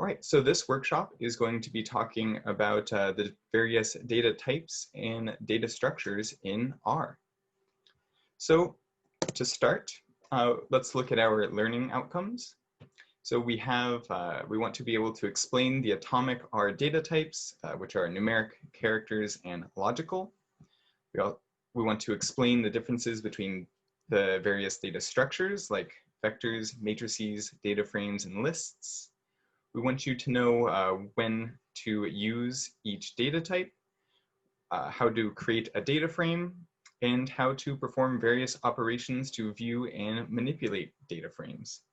All right, so this workshop is going to be talking about the various data types and data structures in R. So to start, let's look at our learning outcomes. So we want to be able to explain the atomic R data types, which are numeric, characters, and logical. We want to explain the differences between the various data structures like vectors, matrices, data frames, and lists. We want you to know when to use each data type, how to create a data frame, and how to perform various operations to view and manipulate data frames.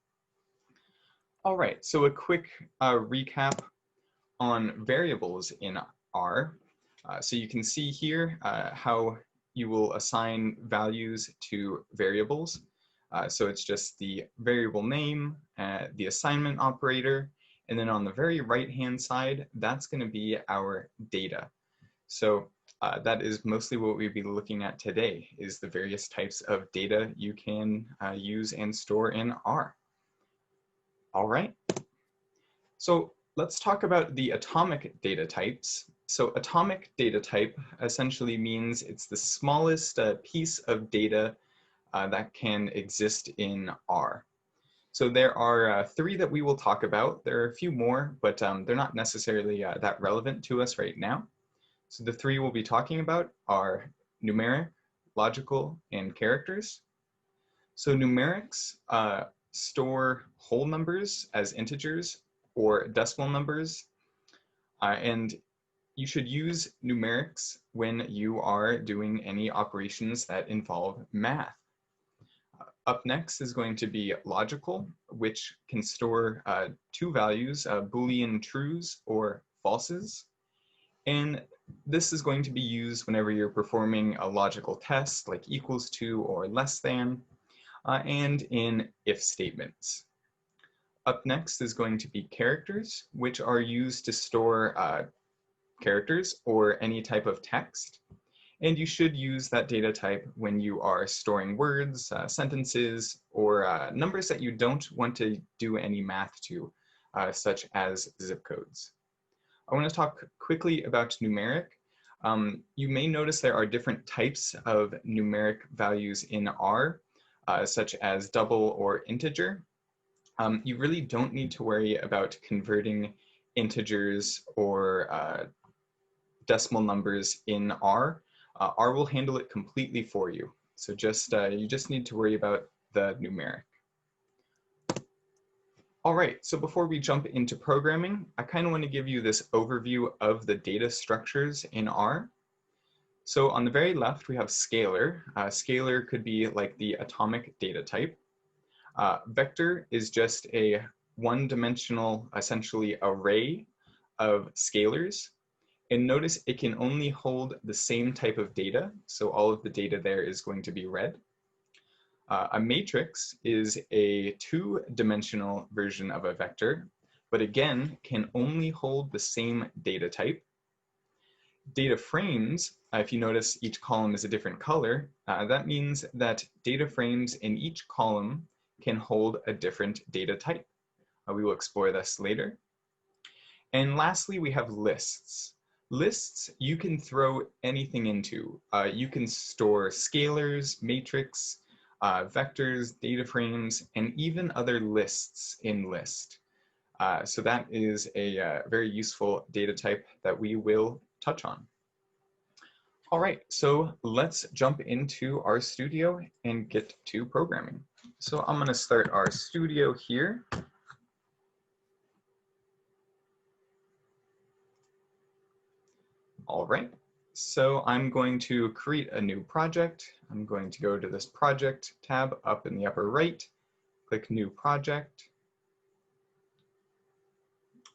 All right, so a quick recap on variables in R. So you can see here how you will assign values to variables. So it's just the variable name, the assignment operator, and then on the very right-hand side, that's going to be our data. So that is mostly what we'll be looking at today, is the various types of data you can use and store in R. All right. So let's talk about the atomic data types. So atomic data type essentially means it's the smallest piece of data that can exist in R. So there are three that we will talk about. There are a few more, but they're not necessarily that relevant to us right now. So the three we'll be talking about are numeric, logical, and characters. So numerics store whole numbers as integers or decimal numbers, and you should use numerics when you are doing any operations that involve math. Up next is going to be logical, which can store two values, Boolean trues or falses. And this is going to be used whenever you're performing a logical test like equals to or less than, and in if statements. Up next is going to be characters, which are used to store characters or any type of text. And you should use that data type when you are storing words, sentences, or numbers that you don't want to do any math to, such as zip codes. I want to talk quickly about numeric. You may notice there are different types of numeric values in R, such as double or integer. You really don't need to worry about converting integers or decimal numbers in R. R will handle it completely for you. So you just need to worry about the numeric. All right, so before we jump into programming, I kind of want to give you this overview of the data structures in R. So on the very left, we have scalar. Scalar could be like the atomic data type. Vector is just a one-dimensional, essentially, array of scalars. And notice it can only hold the same type of data, so all of the data there is going to be red. A matrix is a two-dimensional version of a vector, but again, can only hold the same data type. Data frames, if you notice each column is a different color, that means that data frames in each column can hold a different data type. We will explore this later. And lastly, we have lists. Lists you can throw anything into. You can store scalars, matrix, vectors, data frames, and even other lists in list. So that is a very useful data type that we will touch on. All right, so let's jump into RStudio and get to programming. So I'm going to start RStudio here. All right, so I'm going to create a new project. I'm going to go to this project tab up in the upper right, click new project.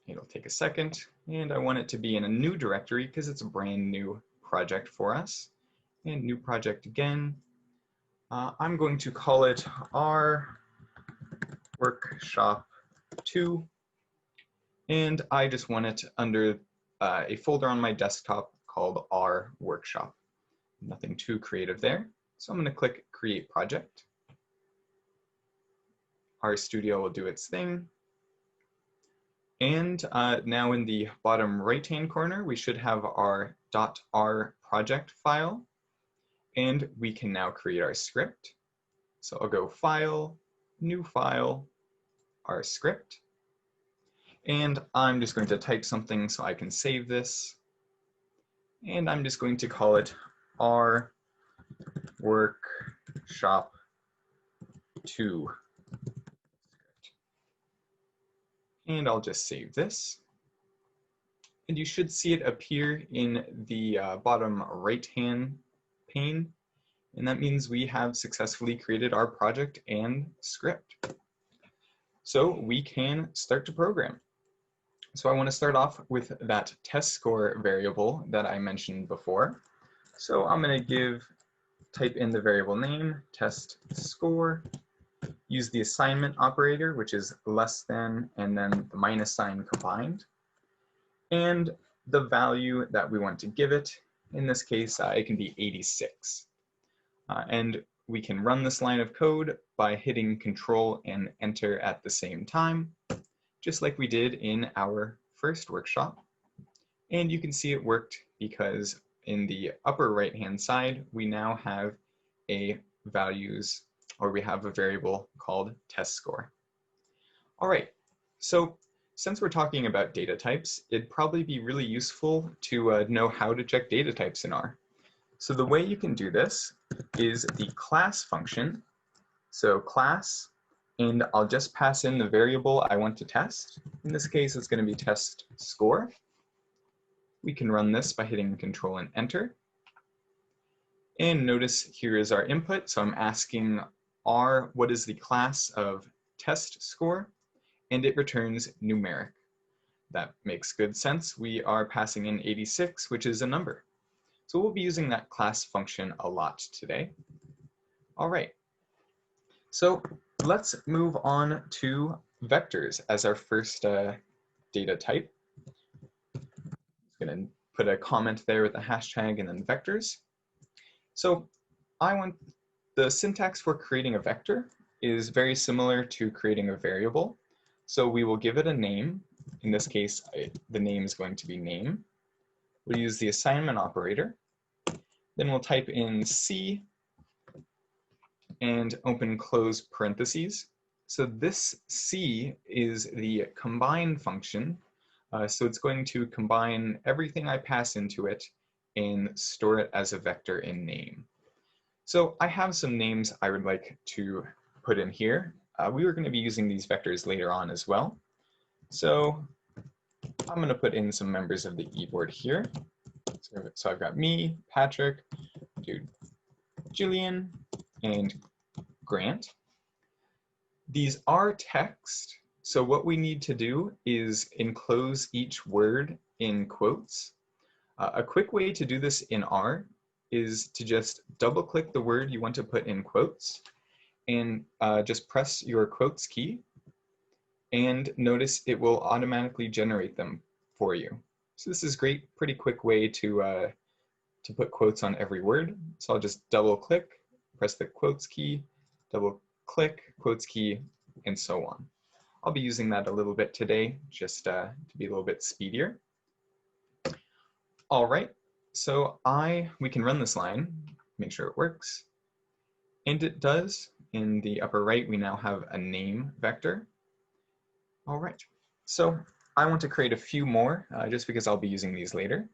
It'll take a second, and I want it to be in a new directory because it's a brand new project for us. And new project again. I'm going to call it R Workshop 2, and I just want it under a folder on my desktop called R Workshop. Nothing too creative there. So I'm going to click Create Project. RStudio will do its thing. And now in the bottom right-hand corner, we should have our .r project file, and we can now create our script. So I'll go File, New File, our script, and I'm just going to type something so I can save this, and I'm just going to call it R Workshop 2. And I'll just save this. And you should see it appear in the bottom right-hand pane. And that means we have successfully created our project and script. So we can start to program. So I want to start off with that test score variable that I mentioned before. So I'm going to type in the variable name, test score, use the assignment operator, which is less than, and then the minus sign combined, and the value that we want to give it. In this case, it can be 86. And we can run this line of code by hitting Control and Enter at the same time, just like we did in our first workshop. And you can see it worked because in the upper right-hand side, we now have we have a variable called test score. All right, so since we're talking about data types, it'd probably be really useful to know how to check data types in R. So the way you can do this is the class function. So class, and I'll just pass in the variable I want to test. In this case, it's going to be test score. We can run this by hitting Control and Enter. And notice here is our input. So I'm asking R, what is the class of test score? And it returns numeric. That makes good sense. We are passing in 86, which is a number. So we'll be using that class function a lot today. All right. So let's move on to vectors as our first data type. I'm going to put a comment there with a hashtag and then vectors. So the syntax for creating a vector is very similar to creating a variable. So we will give it a name. In this case, the name is going to be name. We'll use the assignment operator. Then we'll type in C and open close parentheses. So this C is the combine function. So it's going to combine everything I pass into it and store it as a vector in name. So I have some names I would like to put in here. We were going to be using these vectors later on as well. So I'm going to put in some members of the e-board here. So I've got me, Patrick, Jillian, and Grant. These are text. So what we need to do is enclose each word in quotes. A quick way to do this in R is to just double click the word you want to put in quotes and just press your quotes key, and notice it will automatically generate them for you. So this is great, pretty quick way to put quotes on every word. So I'll just double click, press the quotes key, double click, quotes key, and so on. I'll be using that a little bit today, just to be a little bit speedier. All right, so we can run this line, make sure it works. And it does. In the upper right, we now have a name vector. All right, so I want to create a few more just because I'll be using these later.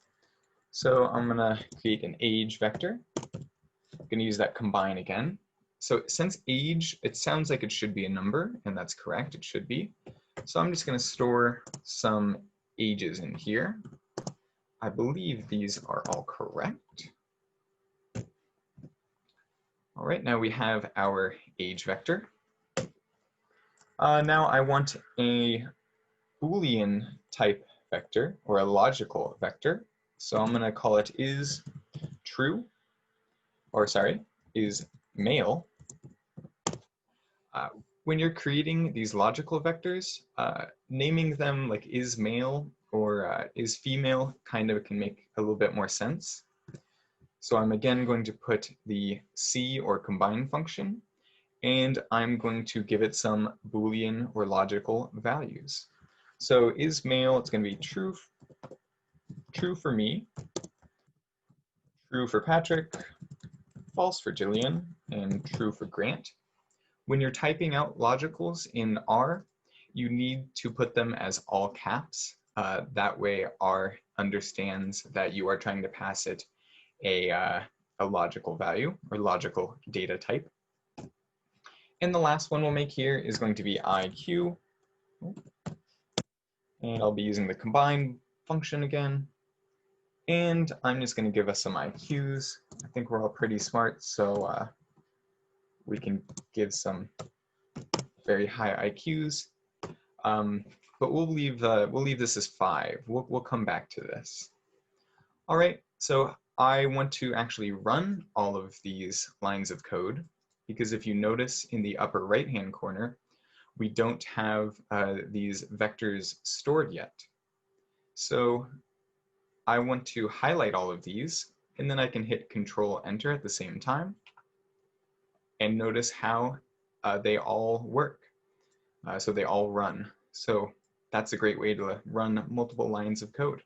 So I'm gonna create an age vector. I'm gonna use that combine again. So since age, it sounds like it should be a number, and that's correct, it should be. So I'm just gonna store some ages in here. I believe these are all correct. All right, now we have our age vector. Now I want a Boolean type vector, or a logical vector. So I'm gonna call it is male. When you're creating these logical vectors, naming them like is male or is female kind of can make a little bit more sense. So I'm again going to put the C or combine function, and I'm going to give it some Boolean or logical values. So is male, it's going to be true for me, true for Patrick, false for Jillian, and true for Grant. When you're typing out logicals in R, you need to put them as all caps. That way R understands that you are trying to pass it a logical value or logical data type. And the last one we'll make here is going to be IQ. And I'll be using the combine function again. And I'm just going to give us some IQs. I think we're all pretty smart, so we can give some very high IQs. But we'll leave this as 5. We'll come back to this. All right, so I want to actually run all of these lines of code, because if you notice in the upper right-hand corner, we don't have these vectors stored yet. So I want to highlight all of these, and then I can hit Control Enter at the same time, and notice how they all work. So they all run. So that's a great way to run multiple lines of code.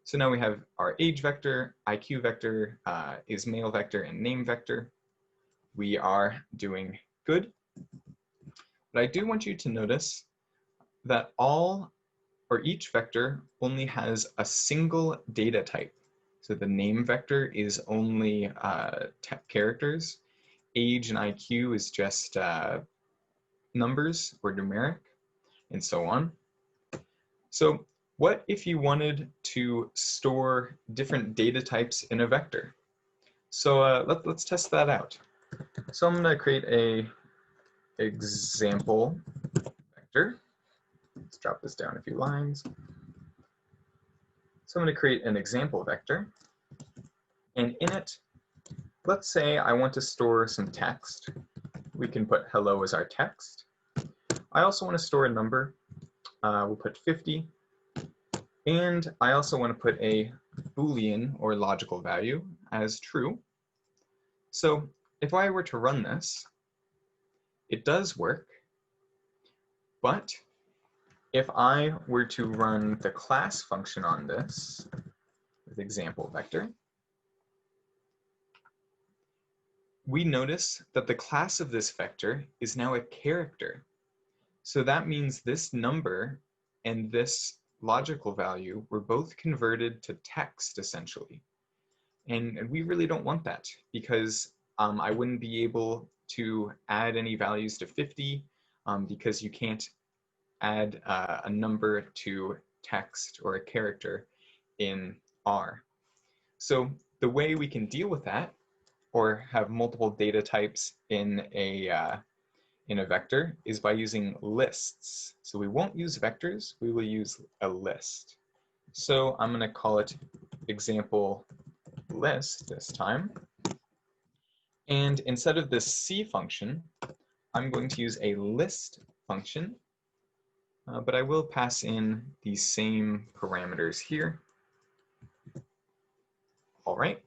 So now we have our age vector, IQ vector, is male vector, and name vector. We are doing good. But I do want you to notice that each vector only has a single data type. So the name vector is only characters. Age and IQ is just numbers or numeric, and so on. So what if you wanted to store different data types in a vector? So let's test that out. So I'm going to create a example vector. Let's drop this down a few lines. So I'm going to create an example vector. And in it, let's say I want to store some text. We can put hello as our text. I also want to store a number. We'll put 50. And I also want to put a Boolean or logical value as true. So if I were to run this, it does work. But if I were to run the class function on this with example vector, we notice that the class of this vector is now a character. So that means this number and this logical value were both converted to text, essentially. And we really don't want that, because I wouldn't be able to add any values to 50 because you can't add a number to text or a character in R. So the way we can deal with that, or have multiple data types in a vector, is by using lists. So we won't use vectors, we will use a list. So I'm going to call it example list this time. And instead of this C function, I'm going to use a list function, but I will pass in the same parameters here. All right,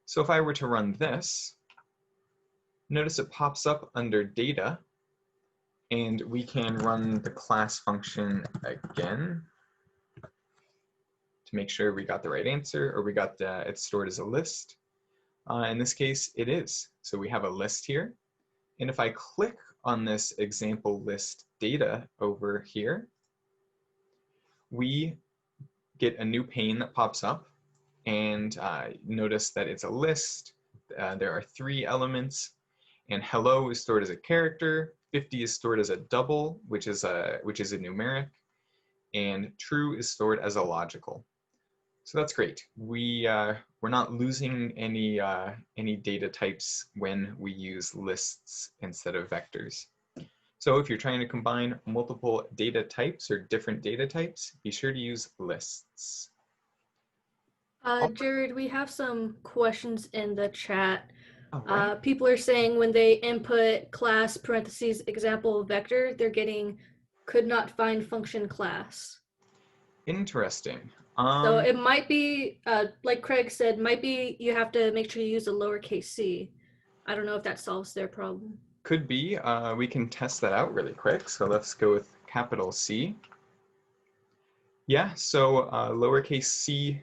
so if I were to run this, notice it pops up under data, and we can run the class function again to make sure we got the right answer, or we got it stored as a list. In this case, it is. So we have a list here. And if I click on this example list data over here, we get a new pane that pops up. And notice that it's a list. There are 3 elements. And hello is stored as a character. 50 is stored as a double, which is a numeric. And true is stored as a logical. So that's great. We're not losing any data types when we use lists instead of vectors. So if you're trying to combine multiple data types or different data types, be sure to use lists. Jared, we have some questions in the chat. Right. People are saying when they input class parentheses example vector, they're getting could not find function class. Interesting. So it might be, like Craig said, might be you have to make sure you use a lowercase c. I don't know if that solves their problem. Could be. We can test that out really quick. So let's go with capital C. Yeah, so lowercase c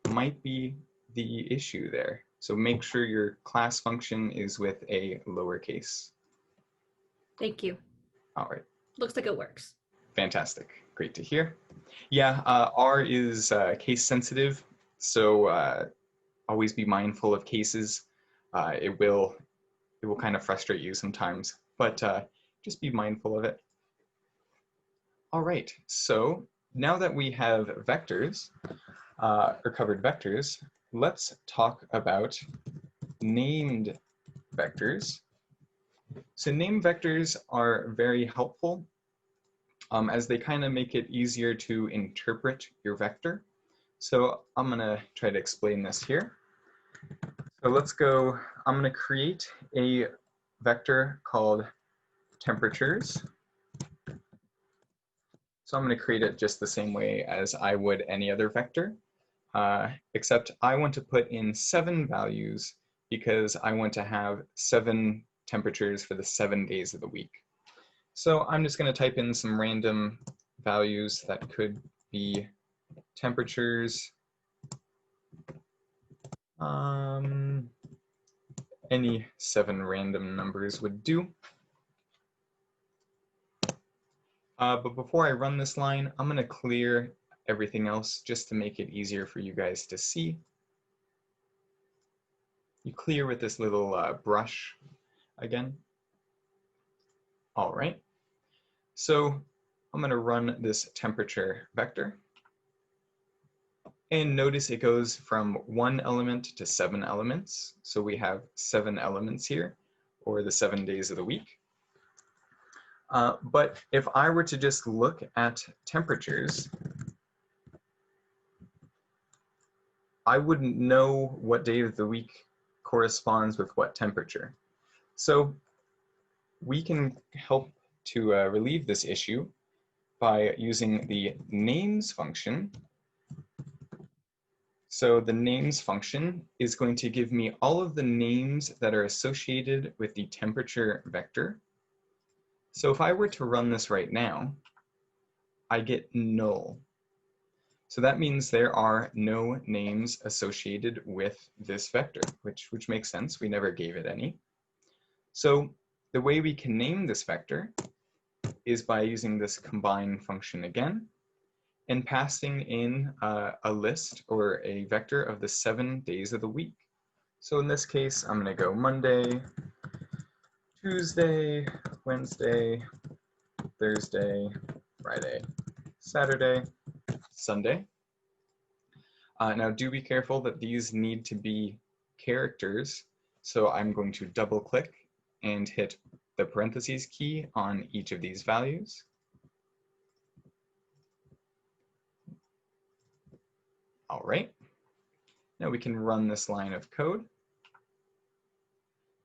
might be the issue there. So make sure your class function is with a lowercase. Thank you. All right. Looks like it works. Fantastic. Great to hear. Yeah, R is case sensitive, so always be mindful of cases. It will kind of frustrate you sometimes, but just be mindful of it. All right, so now that we have vectors, or covered vectors, let's talk about named vectors. So named vectors are very helpful as they kind of make it easier to interpret your vector. So I'm gonna try to explain this here. So let's go, I'm gonna create a vector called temperatures. So I'm gonna create it just the same way as I would any other vector, except I want to put in 7 values because I want to have 7 temperatures for the 7 days of the week. So I'm just gonna type in some random values that could be temperatures. Any 7 random numbers would do. But before I run this line, I'm going to clear everything else just to make it easier for you guys to see. You clear with this little brush again. All right. So I'm going to run this temperature vector. And notice it goes from 1 element to 7 elements. So we have 7 elements here, or the 7 days of the week. But if I were to just look at temperatures, I wouldn't know what day of the week corresponds with what temperature. So we can help to relieve this issue by using the names function. So the names function is going to give me all of the names that are associated with the temperature vector. So if I were to run this right now, I get null. So that means there are no names associated with this vector, which makes sense. We never gave it any. So the way we can name this vector is by using this combine function again and passing in a list or a vector of the 7 days of the week. So in this case, I'm going to go Monday, Tuesday, Wednesday, Thursday, Friday, Saturday, Sunday. Now do be careful that these need to be characters. So I'm going to double click and hit the parentheses key on each of these values. All right, now we can run this line of code.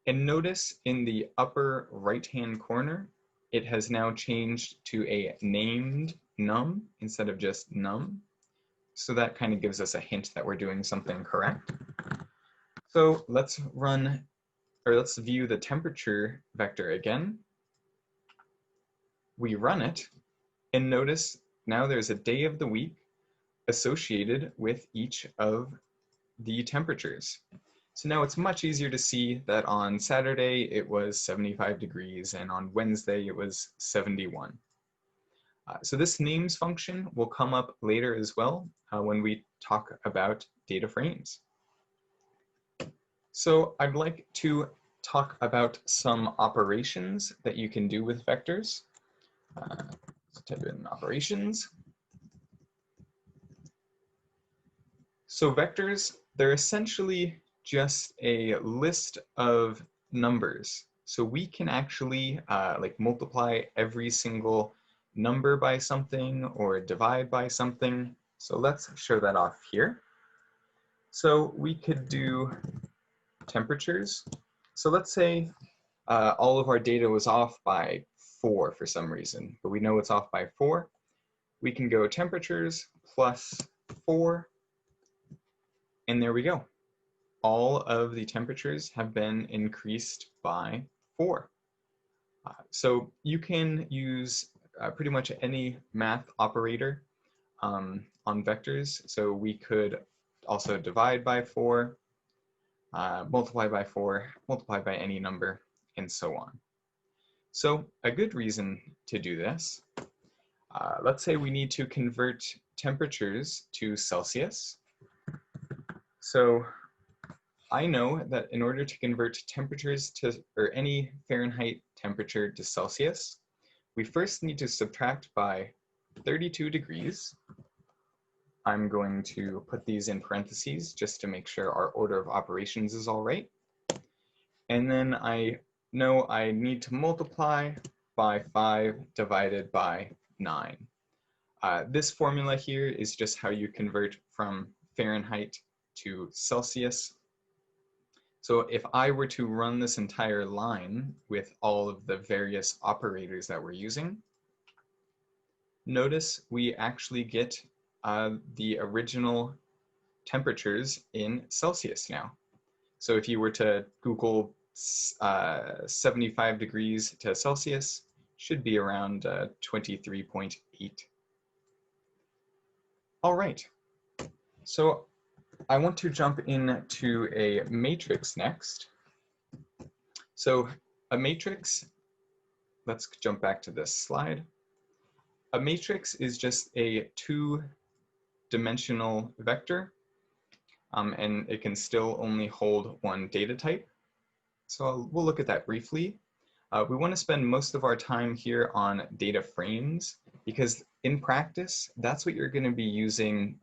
And notice in the upper right-hand corner, it has now changed to a named num instead of just num. So that kind of gives us a hint that we're doing something correct. So let's view the temperature vector again. We run it, and notice now there's a day of the week associated with each of the temperatures. So now it's much easier to see that on Saturday it was 75 degrees and on Wednesday it was 71. So this names function will come up later as well when we talk about data frames. So I'd like to talk about some operations that you can do with vectors. So type in operations. So vectors, they're essentially just a list of numbers. So we can actually like multiply every single number by something or divide by something. So let's show that off here. So we could do temperatures. So let's say all of our data was off by 4 for some reason, but we know it's off by 4. We can go temperatures plus 4, and there we go. All of the temperatures have been increased by 4. So you can use pretty much any math operator on vectors. So we could also divide by 4, multiply by 4, multiply by any number, and so on. So a good reason to do this, let's say we need to convert temperatures to Celsius. So I know that in order to convert temperatures to, or any Fahrenheit temperature to Celsius, we first need to subtract by 32 degrees. I'm going to put these in parentheses just to make sure our order of operations is all right. And then I know I need to multiply by 5 divided by 9. This formula here is just how you convert from Fahrenheit to Celsius. So if I were to run this entire line with all of the various operators that we're using, notice we actually get the original temperatures in Celsius now. So if you were to Google 75 degrees to Celsius, should be around 23.8. All right, so I want to jump into a matrix next. So a matrix, let's jump back to this slide. A matrix is just a 2-dimensional vector, and it can still only hold one data type. So we'll look at that briefly. We want to spend most of our time here on data frames because in practice, that's what you're going to be using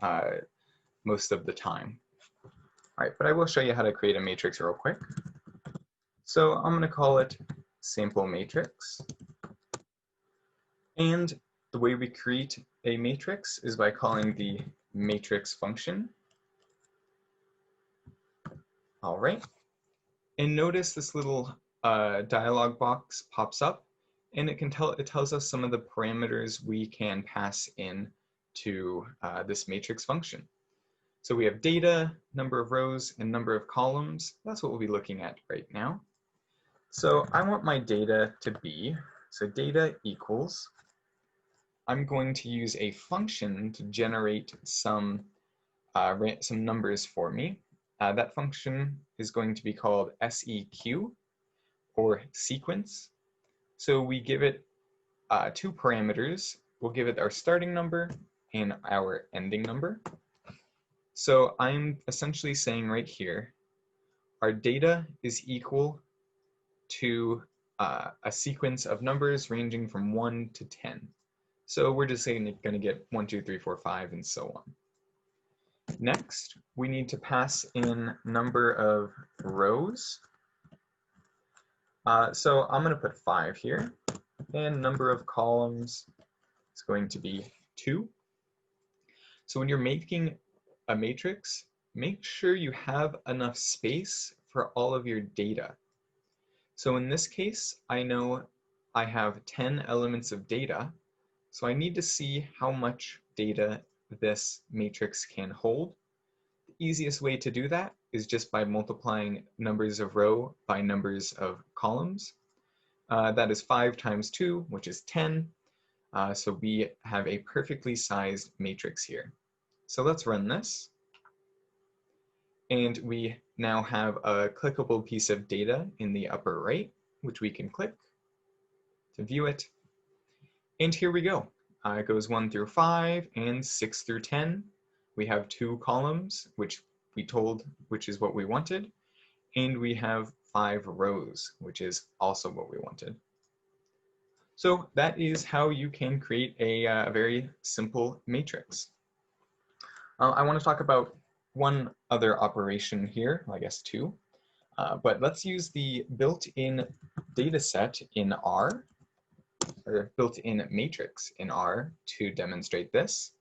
most of the time. All right, but I will show you how to create a matrix real quick. So I'm going to call it sample matrix. And the way we create a matrix is by calling the matrix function. All right. And notice this little dialog box pops up, and it tells us some of the parameters we can pass in to this matrix function. So we have data, number of rows, and number of columns. That's what we'll be looking at right now. So I want my data to be, so data equals, I'm going to use a function to generate some numbers for me. That function is going to be called seq, or sequence. So we give it 2 parameters. We'll give it our starting number and our ending number. So I'm essentially saying right here, our data is equal to a sequence of numbers ranging from 1 to 10. So we're just saying it's going to get 1, 2, 3, 4, 5, and so on. Next, we need to pass in number of rows. So I'm going to put 5 here, and number of columns is going to be 2. So when you're making a matrix, make sure you have enough space for all of your data. So in this case, I know I have 10 elements of data, so I need to see how much data this matrix can hold. The easiest way to do that is just by multiplying numbers of row by numbers of columns. That is 5 times 2, which is 10. So we have a perfectly sized matrix here. So let's run this. And we now have a clickable piece of data in the upper right, which we can click to view it. And here we go. It goes 1 through 5 and 6 through 10. We have 2 columns, which is what we wanted. And we have 5 rows, which is also what we wanted. So that is how you can create a very simple matrix. I want to talk about one other operation here, I guess 2. But let's use the built-in data set in R, or built-in matrix in R to demonstrate this.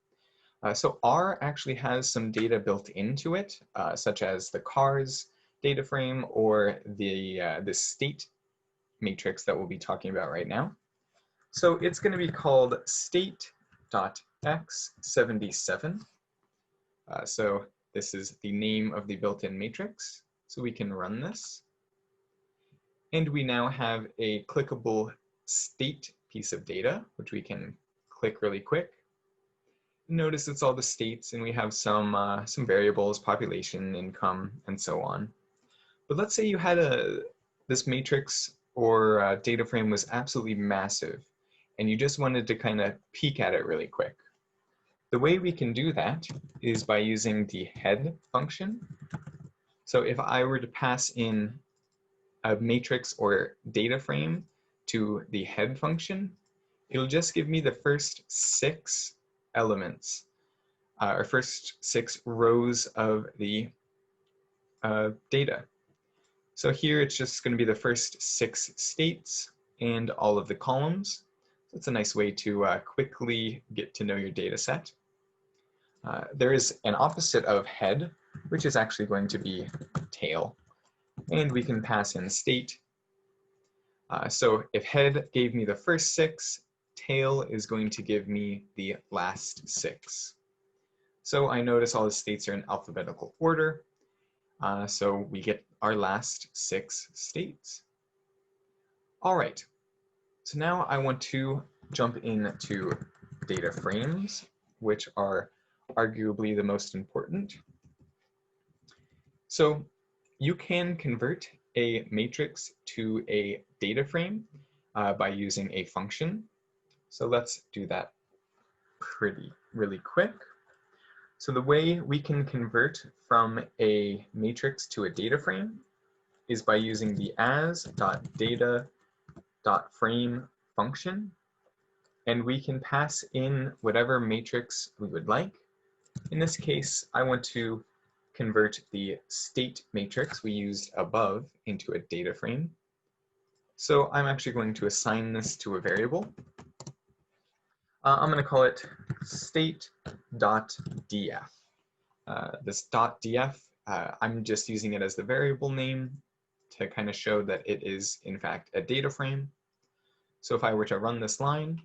So R actually has some data built into it, such as the cars data frame or the state matrix that we'll be talking about right now. So it's going to be called state.x77. So this is the name of the built-in matrix. So we can run this. And we now have a clickable state piece of data, which we can click really quick. notice it's all the states, and we have some variables, population, income, and so on. But let's say you had this matrix or data frame was absolutely massive, and you just wanted to kind of peek at it really quick. The way we can do that is by using the head function. So if I were to pass in a matrix or data frame to the head function, it'll just give me the first 6 elements, or first 6 rows of the data. So here it's just going to be the first 6 states and all of the columns. So it's a nice way to quickly get to know your data set. There is an opposite of head, which is actually going to be tail. And we can pass in state. So if head gave me the first 6, tail is going to give me the last 6. So I notice all the states are in alphabetical order. So we get our last 6 states. All right, so now I want to jump into data frames, which are arguably the most important. So you can convert a matrix to a data frame by using a function. So let's do that really quick. So the way we can convert from a matrix to a data frame is by using the as.data.frame function, and we can pass in whatever matrix we would like. In this case, I want to convert the state matrix we used above into a data frame. So I'm actually going to assign this to a variable. I'm going to call it state.df. This .df, I'm just using it as the variable name to kind of show that it is, in fact, a data frame. So if I were to run this line,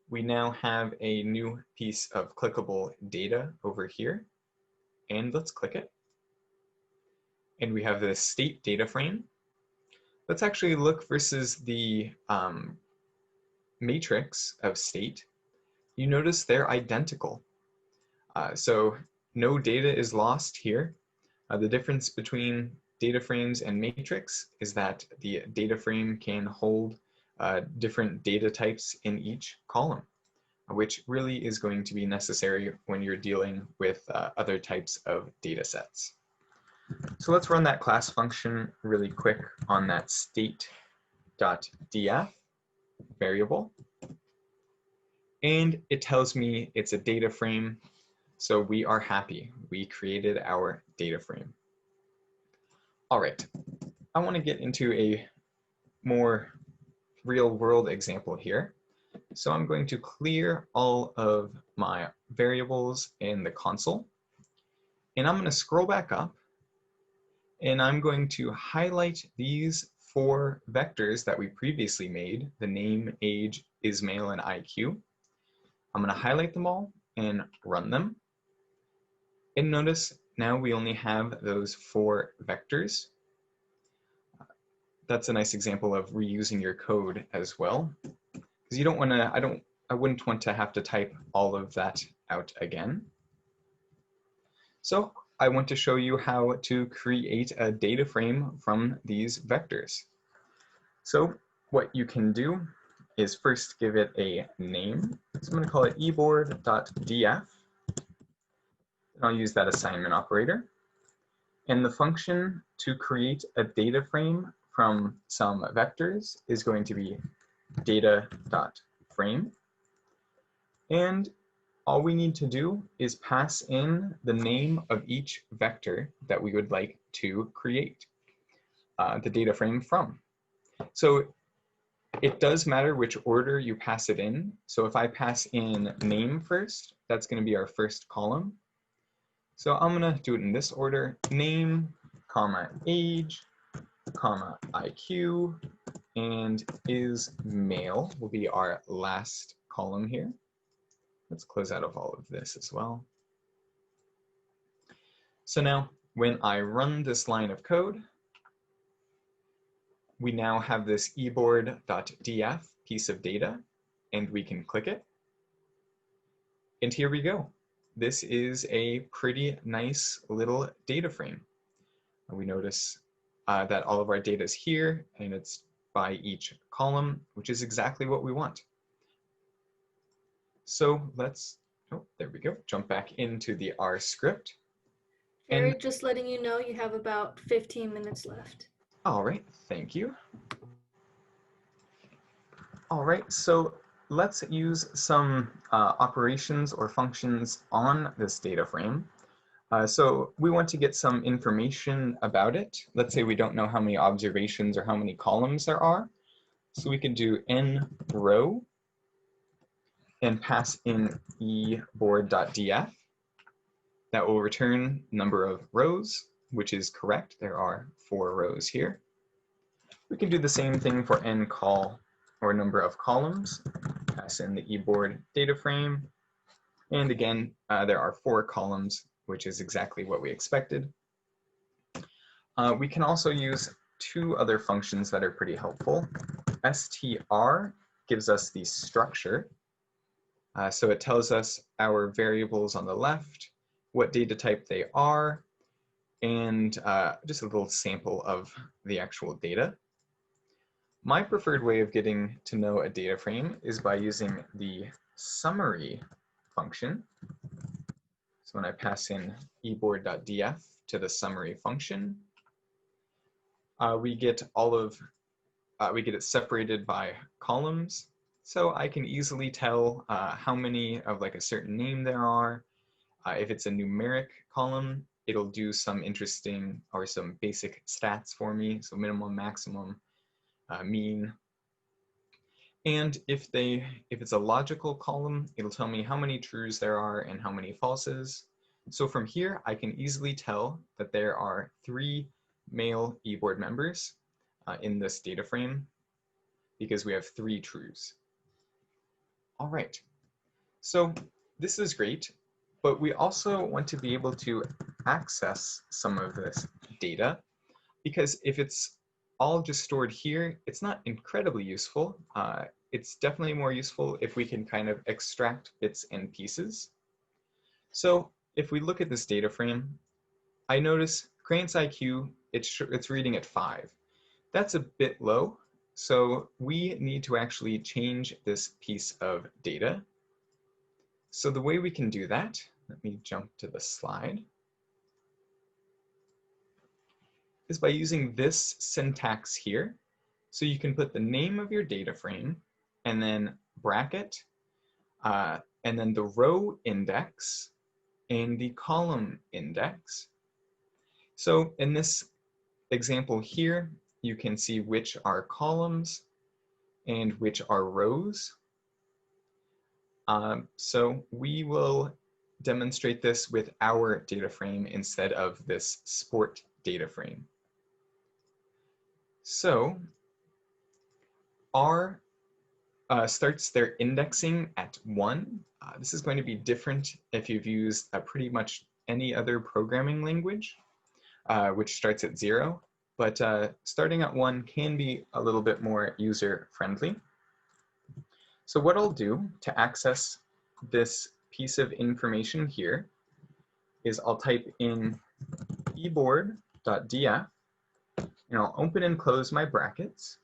we now have a new piece of clickable data over here. And let's click it. And we have the state data frame. Let's actually look versus the matrix of state. You notice they're identical. So no data is lost here. The difference between data frames and matrix is that the data frame can hold different data types in each column, which really is going to be necessary when you're dealing with other types of data sets. So let's run that class function really quick on that state.df variable. And it tells me it's a data frame, so we are happy. We created our data frame. All right, I want to get into a more real-world example here. So I'm going to clear all of my variables in the console, and I'm going to scroll back up, and I'm going to highlight these 4 vectors that we previously made, the name, age, Ismail, and IQ. I'm going to highlight them all and run them. And notice now we only have those 4 vectors. That's a nice example of reusing your code as well, because you don't want to, I wouldn't want to have to type all of that out again. So I want to show you how to create a data frame from these vectors. So what you can do is first give it a name. So I'm going to call it eboard.df. And I'll use that assignment operator. And the function to create a data frame from some vectors is going to be data.frame. And all we need to do is pass in the name of each vector that we would like to create the data frame from. So it does matter which order you pass it in. So if I pass in name first, that's going to be our first column. So I'm going to do it in this order: name, comma, age, comma, IQ, and Ismail will be our last column here. Let's close out of all of this as well. So now when I run this line of code, we now have this eboard.df piece of data, and we can click it. And here we go. This is a pretty nice little data frame. We notice that all of our data is here, and it's by each column, which is exactly what we want. So let's, oh, there we go, jump back into the R script. Jerry, just letting you know you have about 15 minutes left. All right, thank you. All right, so let's use some operations or functions on this data frame. So we want to get some information about it. Let's say we don't know how many observations or how many columns there are. So we can do n row and pass in eboard.df. That will return number of rows, which is correct. There are 4 rows here. We can do the same thing for ncol, or number of columns. Pass in the eboard data frame. And again, there are 4 columns, which is exactly what we expected. We can also use 2 other functions that are pretty helpful. str gives us the structure. So it tells us our variables on the left, what data type they are, and just a little sample of the actual data. My preferred way of getting to know a data frame is by using the summary function. So when I pass in eboard.df to the summary function, we get it separated by columns. So I can easily tell how many of like a certain name there are. If it's a numeric column, it'll do some interesting or some basic stats for me. So minimum, maximum, mean. And if it's a logical column, it'll tell me how many trues there are and how many falses. So from here, I can easily tell that there are 3 male eBoard members in this data frame because we have 3 trues. All right, so this is great, but we also want to be able to access some of this data, because if it's all just stored here, it's not incredibly useful. It's definitely more useful if we can kind of extract bits and pieces. So if we look at this data frame, I notice Crayon's IQ, it's reading at 5. That's a bit low, so we need to actually change this piece of data. So the way we can do that, let me jump to the slide, is by using this syntax here. So you can put the name of your data frame and then bracket, and then the row index and the column index. So in this example here, you can see which are columns and which are rows. So we will demonstrate this with our data frame instead of this sport data frame. So R starts their indexing at 1. This is going to be different if you've used pretty much any other programming language, which starts at 0. But starting at 1 can be a little bit more user-friendly. So what I'll do to access this piece of information here is I'll type in eboard.df, and I'll open and close my brackets.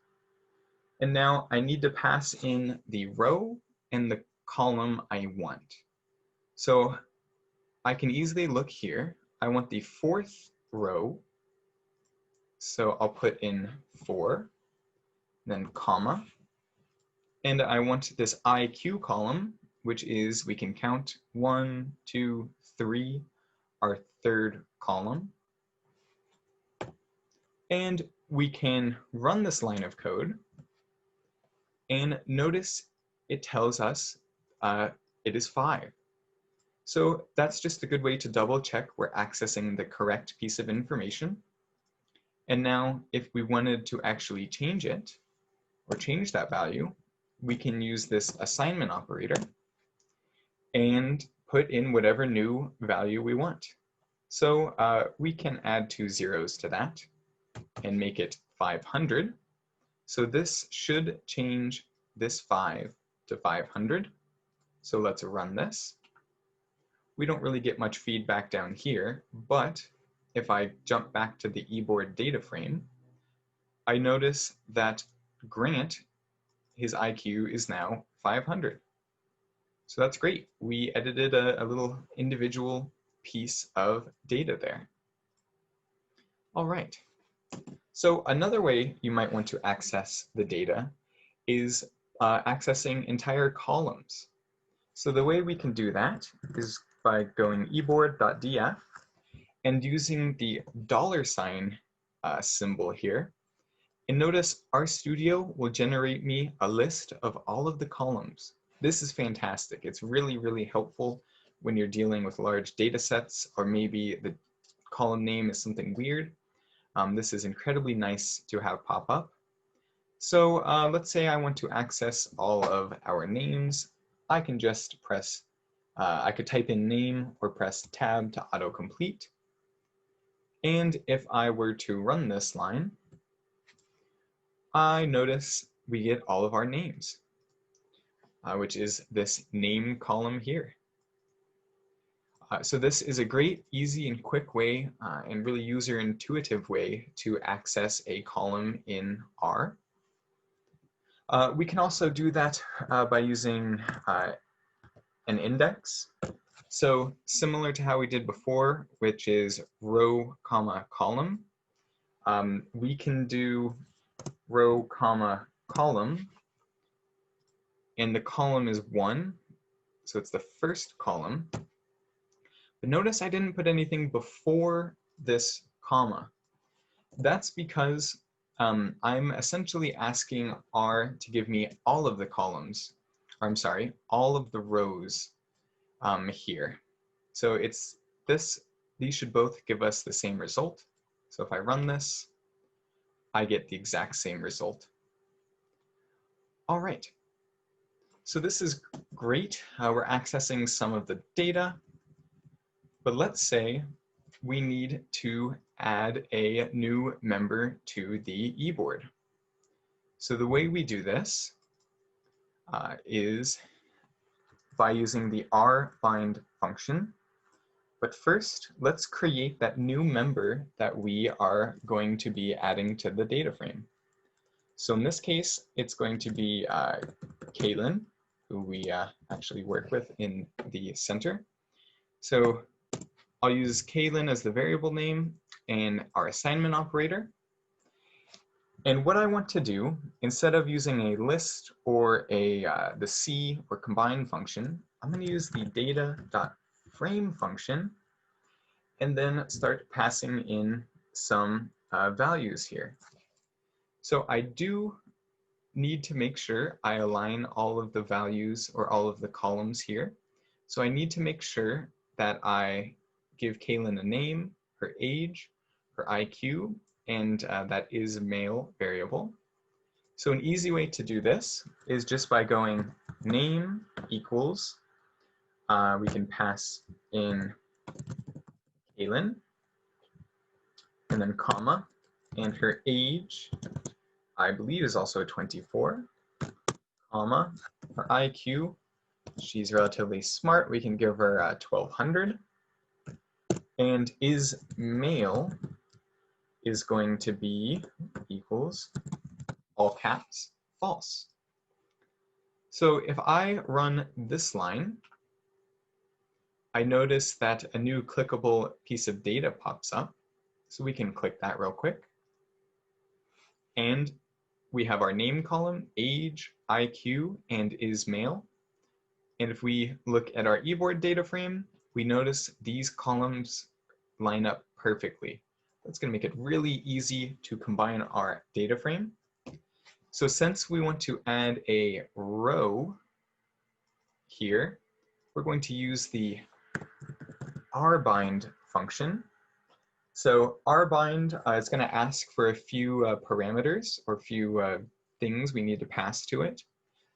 And now I need to pass in the row and the column I want. So I can easily look here. I want the 4th row. So I'll put in 4, then comma. And I want this IQ column, which is, we can count 1, 2, 3, our 3rd column. And we can run this line of code. And notice it tells us it is 5. So that's just a good way to double check we're accessing the correct piece of information. And now if we wanted to actually change it, or change that value, we can use this assignment operator and put in whatever new value we want. So we can add 2 zeros to that and make it 500. So this should change this 5 to 500. So let's run this. we don't really get much feedback down here, but if I jump back to the eBoard data frame, I notice that Grant, his IQ is now 500. So that's great. We edited a little individual piece of data there. All right. So another way you might want to access the data is accessing entire columns. So the way we can do that is by going eboard.df and using the $ symbol here. And notice RStudio will generate me a list of all of the columns. This is fantastic. It's really, really helpful when you're dealing with large data sets, or maybe the column name is something weird. This is incredibly nice to have pop up. So let's say I want to access all of our names. I can just press, I could type in name or press tab to autocomplete. And if I were to run this line, I notice we get all of our names, which is this name column here. So this is a great, easy, and quick way, and really user-intuitive way to access a column in R. We can also do that by using an index. So similar to how we did before, which is row, comma, column, we can do row, comma, column, and the column is 1, so it's the first column. But notice I didn't put anything before this comma. That's because I'm essentially asking R to give me all of the columns, or I'm sorry, all of the rows here. So it's this, these should both give us the same result. So if I run this, I get the exact same result. All right, so this is great. We're accessing some of the data, but let's say we need to add a new member to the eBoard. So the way we do this is by using the rbind function. But first, let's create that new member that we are going to be adding to the data frame. So in this case, it's going to be Kaylin, who we actually work with in the center. So I'll use Kaylin as the variable name and our assignment operator. And what I want to do, instead of using a list or the C or combine function, I'm going to use the data.frame function and then start passing in some values here. So I do need to make sure I align all of the values or all of the columns here. So I need to make sure that I give Kaylin a name, her age, her IQ, and that is male variable. So an easy way to do this is just by going name equals, we can pass in Kaylin, and then comma, and her age, I believe, is also 24, comma, her IQ, she's relatively smart, we can give her 1200, and is male is going to be equals, all caps, false. So if I run this line, I notice that a new clickable piece of data pops up. So we can click that real quick. And we have our name column, age, IQ, and is male. And if we look at our eBoard data frame, we notice these columns line up perfectly. That's going to make it really easy to combine our data frame. So since we want to add a row here, we're going to use the rbind function. So rbind is going to ask for a few parameters or a few things we need to pass to it.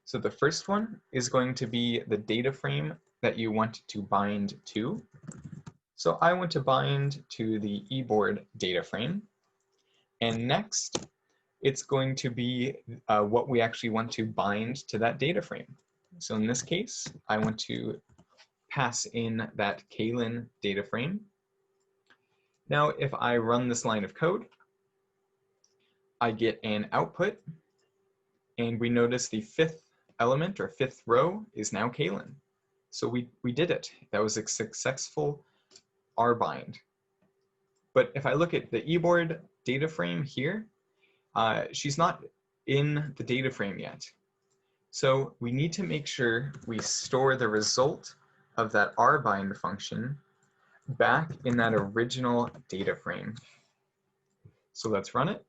So the first one is going to be the data frame that you want to bind to. So I want to bind to the eBoard data frame. And next, it's going to be what we actually want to bind to that data frame. So in this case, I want to pass in that Kalin data frame. Now, if I run this line of code, I get an output, and we notice the fifth element or fifth row is now Kalin. So we did it. That was a successful R-bind. But if I look at the eBoard data frame here, she's not in the data frame yet. So we need to make sure we store the result of that R-bind function back in that original data frame. So let's run it.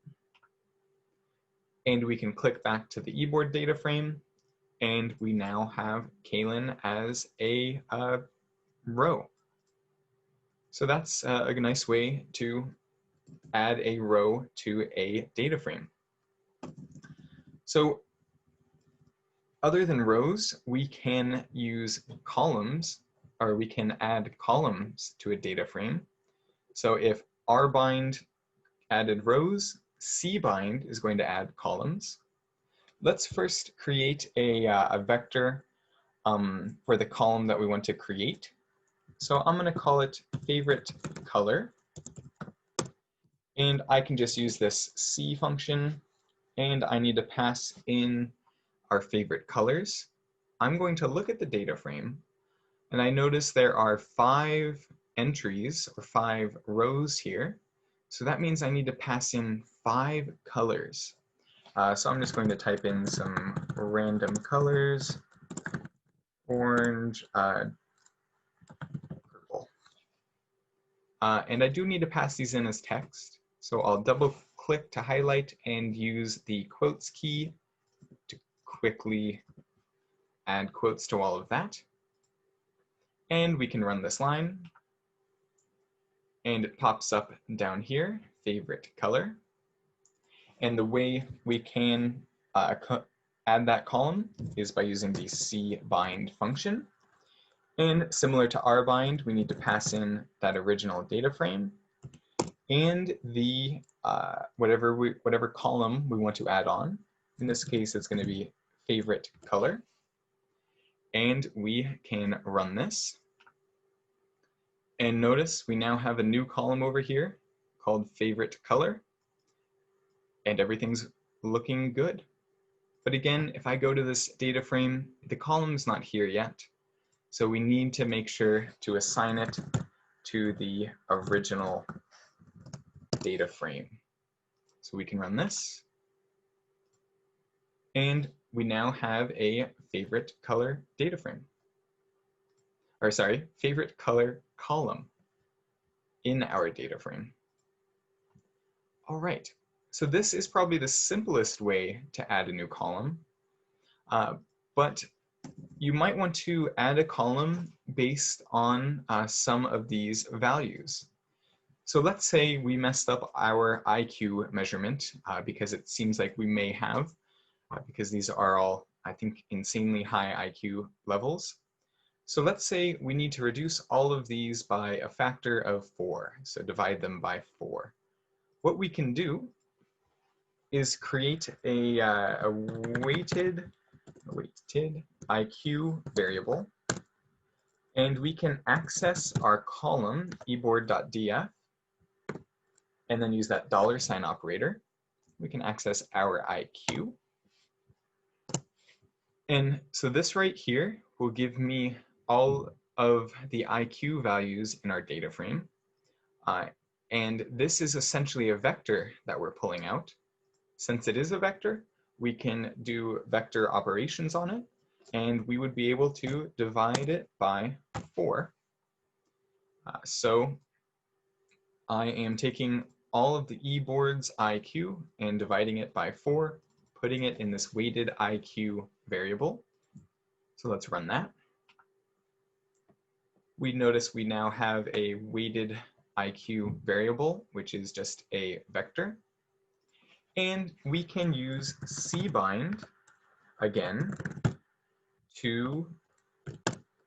And we can click back to the eBoard data frame, and we now have Kalin as a row. So that's a nice way to add a row to a data frame. So other than rows, we can use columns, or we can add columns to a data frame. So if rbind added rows, cbind is going to add columns. Let's first create a vector for the column that we want to create. So I'm going to call it favorite color. And I can just use this C function, and I need to pass in our favorite colors. I'm going to look at the data frame, and I notice there are 5 entries or 5 rows here. So that means I need to pass in 5 colors. So I'm just going to type in some random colors, orange, purple. And I do need to pass these in as text. So I'll double click to highlight and use the quotes key to quickly add quotes to all of that. And we can run this line. And it pops up down here, favorite color. And the way we can add that column is by using the cbind function. And similar to rbind, we need to pass in that original data frame and the whatever column we want to add on. In this case, it's going to be favorite color. And we can run this. And notice we now have a new column over here called favorite color. And everything's looking good. But again, if I go to this data frame, the column's not here yet. So we need to make sure to assign it to the original data frame. So we can run this. And we now have a favorite color data frame. Or sorry, favorite color column in our data frame. All right. So this is probably the simplest way to add a new column, but you might want to add a column based on some of these values. So let's say we messed up our IQ measurement because it seems like we may have, because these are all, I think, insanely high IQ levels. So let's say we need to reduce all of these by a factor of 4, so divide them by 4. What we can do is create a weighted IQ variable, and we can access our column eboard.df and then use that $ operator. We can access our IQ. And so this right here will give me all of the IQ values in our data frame. And this is essentially a vector that we're pulling out. Since it is a vector, we can do vector operations on it, and we would be able to divide it by 4. So I am taking all of the eBoard's IQ and dividing it by 4, putting it in this weighted IQ variable. So let's run that. We notice we now have a weighted IQ variable, which is just a vector. And we can use cbind again to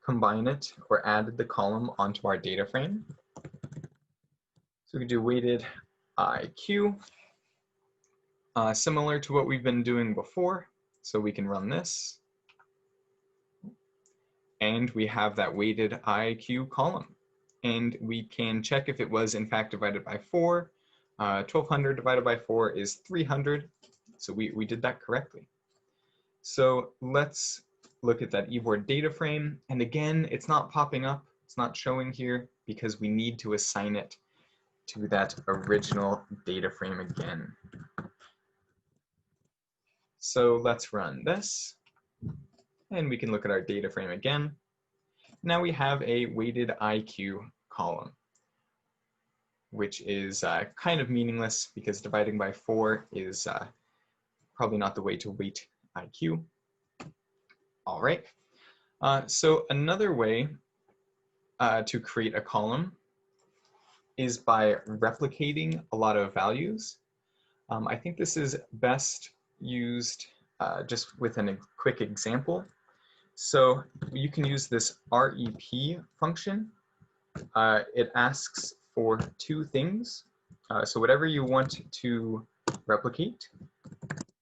combine it or add the column onto our data frame. So we can do weighted IQ, similar to what we've been doing before. So we can run this. And we have that weighted IQ column. And we can check if it was in fact divided by 4. 1200 divided by 4 is 300. So we did that correctly. So let's look at that eBoard data frame. And again, it's not popping up. It's not showing here because we need to assign it to that original data frame again. So let's run this. And we can look at our data frame again. Now we have a weighted IQ column, which is kind of meaningless because dividing by 4 is probably not the way to weight IQ. All right. So another way to create a column is by replicating a lot of values. I think this is best used just with a quick example. So you can use this REP function. It asks for 2 things. So whatever you want to replicate,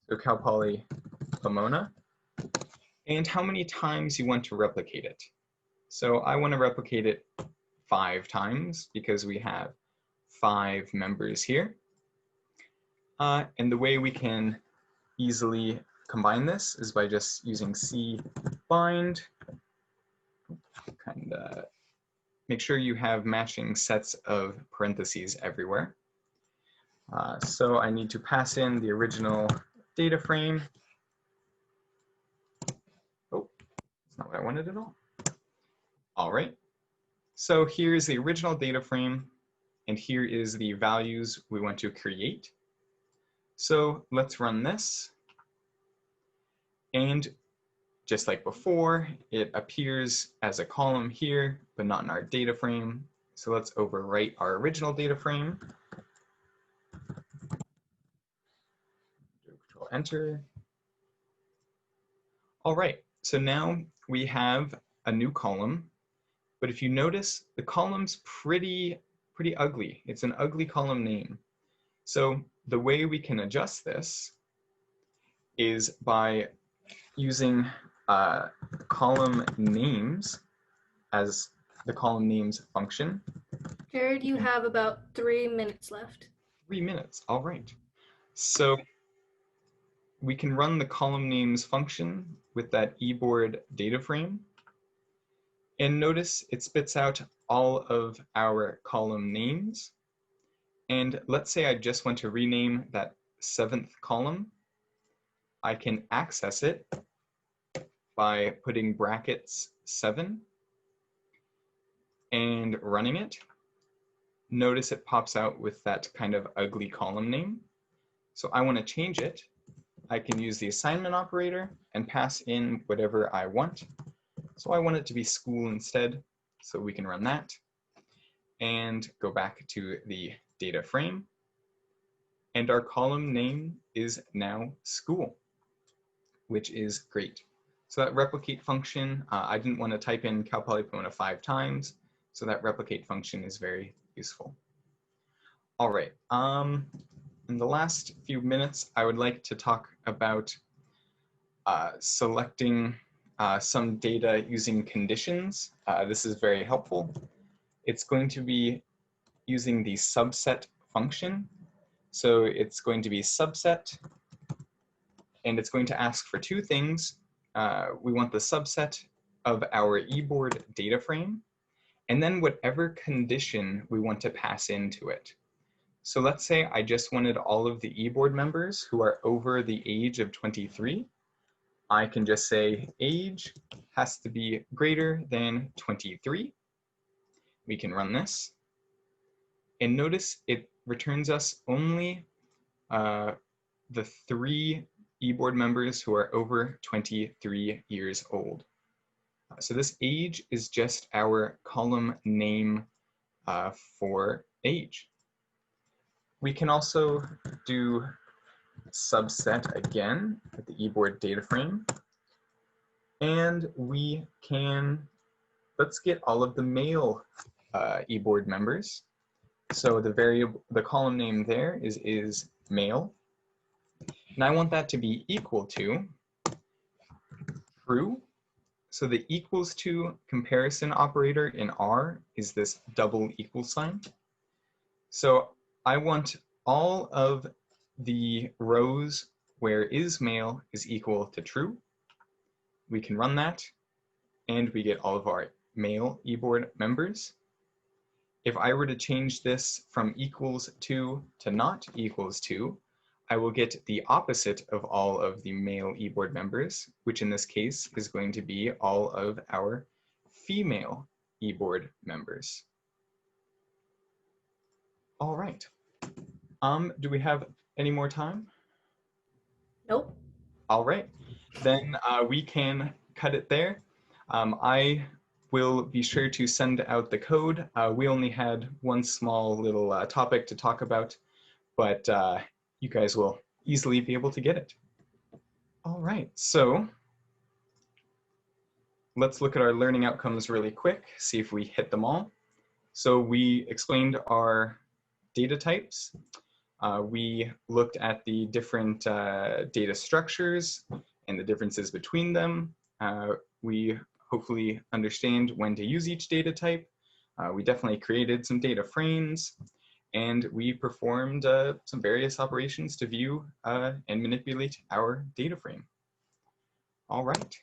so Cal Poly Pomona, and how many times you want to replicate it. So I want to replicate it 5 times because we have 5 members here. And the way we can easily combine this is by just using cbind, and make sure you have matching sets of parentheses everywhere. So I need to pass in the original data frame. Oh, that's not what I wanted at all. All right. So here's the original data frame, and here is the values we want to create. So let's run this. And just like before, it appears as a column here, but not in our data frame. So let's overwrite our original data frame. Control Enter. All right, so now we have a new column, but if you notice, the column's pretty ugly. It's an ugly column name. So the way we can adjust this is by using column names as the column names function. Jared, you have about 3 minutes left. 3 minutes, all right. So we can run the column names function with that eBoard data frame. And notice it spits out all of our column names. And let's say I just want to rename that 7th column. I can access it by putting brackets 7 and running it. Notice it pops out with that kind of ugly column name. So I want to change it. I can use the assignment operator and pass in whatever I want. So I want it to be school instead, so we can run that and go back to the data frame. And our column name is now school, which is great. So that replicate function, I didn't want to type in Cal Poly Pomona 5 times, so that replicate function is very useful. All right, in the last few minutes, I would like to talk about selecting some data using conditions. This is very helpful. It's going to be using the subset function. So it's going to be subset, and it's going to ask for 2 things. We want the subset of our eBoard data frame, and then whatever condition we want to pass into it. So let's say I just wanted all of the eBoard members who are over the age of 23. I can just say age has to be greater than 23. We can run this. And notice it returns us only the 3 eBoard members who are over 23 years old. So this age is just our column name for age. We can also do subset again at the eBoard data frame. And we can, let's get all of the male eBoard members. So the column name there is male. And I want that to be equal to true. So the equals to comparison operator in R is this double equal sign. So I want all of the rows where isMale is equal to true. We can run that, and we get all of our male eBoard members. If I were to change this from equals to not equals to, I will get the opposite of all of the male eBoard members, which in this case is going to be all of our female eBoard members. All right. Do we have any more time? Nope. All right. Then we can cut it there. I will be sure to send out the code. We only had one small little topic to talk about, but you guys will easily be able to get it. All right, so let's look at our learning outcomes really quick, see if we hit them all. So we explained our data types. We looked at the different data structures and the differences between them. We hopefully understand when to use each data type. We definitely created some data frames, and we performed some various operations to view and manipulate our data frame. All right.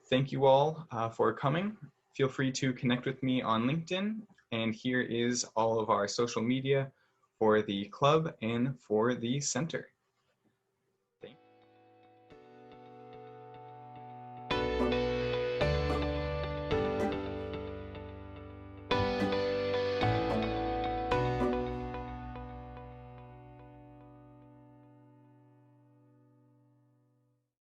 Thank you all for coming. Feel free to connect with me on LinkedIn, and here is all of our social media for the club and for the center.